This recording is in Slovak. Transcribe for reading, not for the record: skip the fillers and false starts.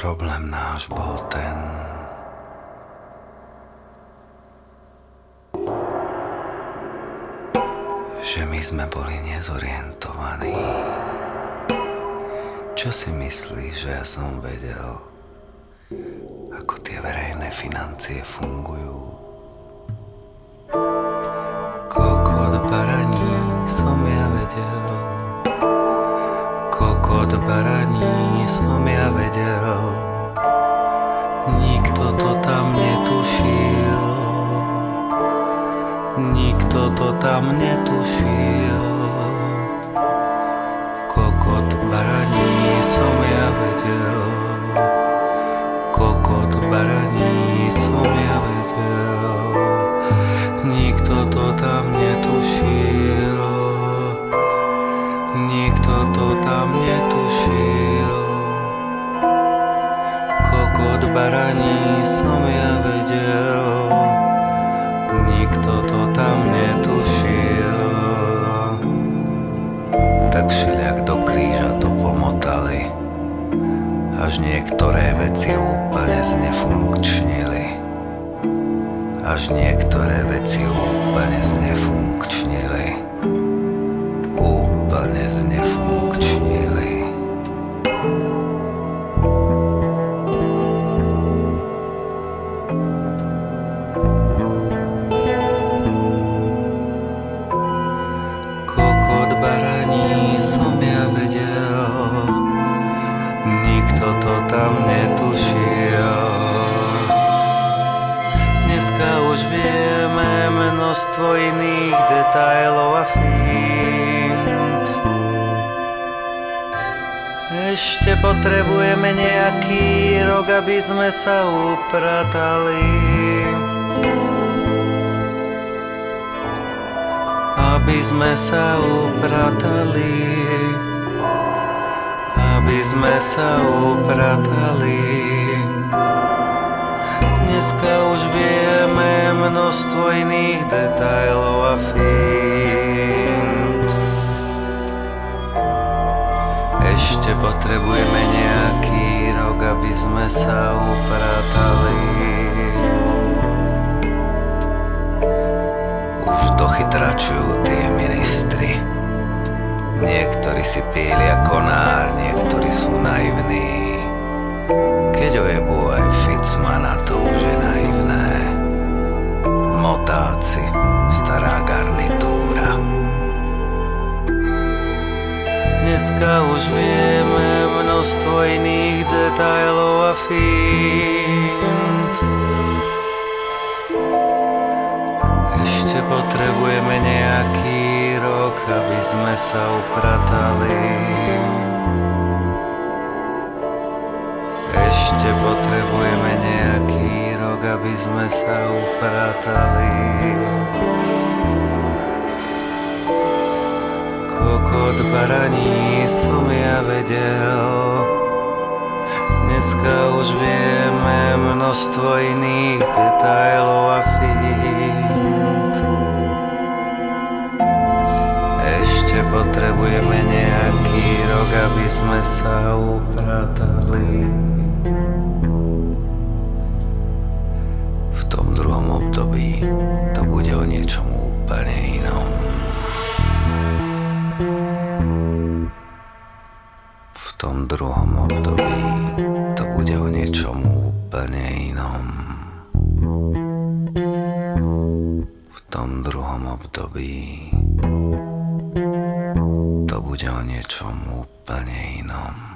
Problém náš bol ten, že my sme boli nezorientovaní. Čo si myslíš, že ja som vedel, ako tie verejné financie fungujú? Kokot baraní som ja vedel, kokot baraní som ja vedel, nikto to tam netušil, nikto to tam netušil. Kokot baraní som ja vedel, kokot baraní som ja vedel, nikto to tam netušil, nikto to tam netušil. Kokot baraní som ja vedel, nikto to tam netušil. Tak všelijak do kríža to pomotali, až niektoré veci úplne znefunkčnili. Až niektoré veci úplne znefunkčnili. Úplne znefunkčnili. Kokot baraní som ja vedel, nikto to tam netušil. Dneska už vieme množstvo iných detailov a fint. Ešte potrebujeme nejaký rok, aby sme sa upratali, aby sme sa upratali, aby sme sa upratali. Dneska už vieme množstvo iných detailov a fint. Ešte potrebujeme nejaký rok, aby sme sa upratali. Už dochytračujú tí ministri. Niektorí si píli ako nár, niektorí sú naivní. Keď ojebu aj Ficmana, to už je naivné. Motáci, stará garnitúra. Dneska už vieme množstvo iných detailov a fint. Ešte potrebujeme nejaký rok, aby sme sa upratali. Ešte potrebujeme nejaký rok, aby sme sa upratali. Kokot baraní som ja vedel, dneska už vieme množstvo iných detailov a fint. Ešte potrebujeme nejaký rok, aby sme sa upratali. V tom druhom období to bude o niečom úplne inom. V tom druhom období to bude o niečom úplne inom. V tom druhom období to bude o niečom úplne inom.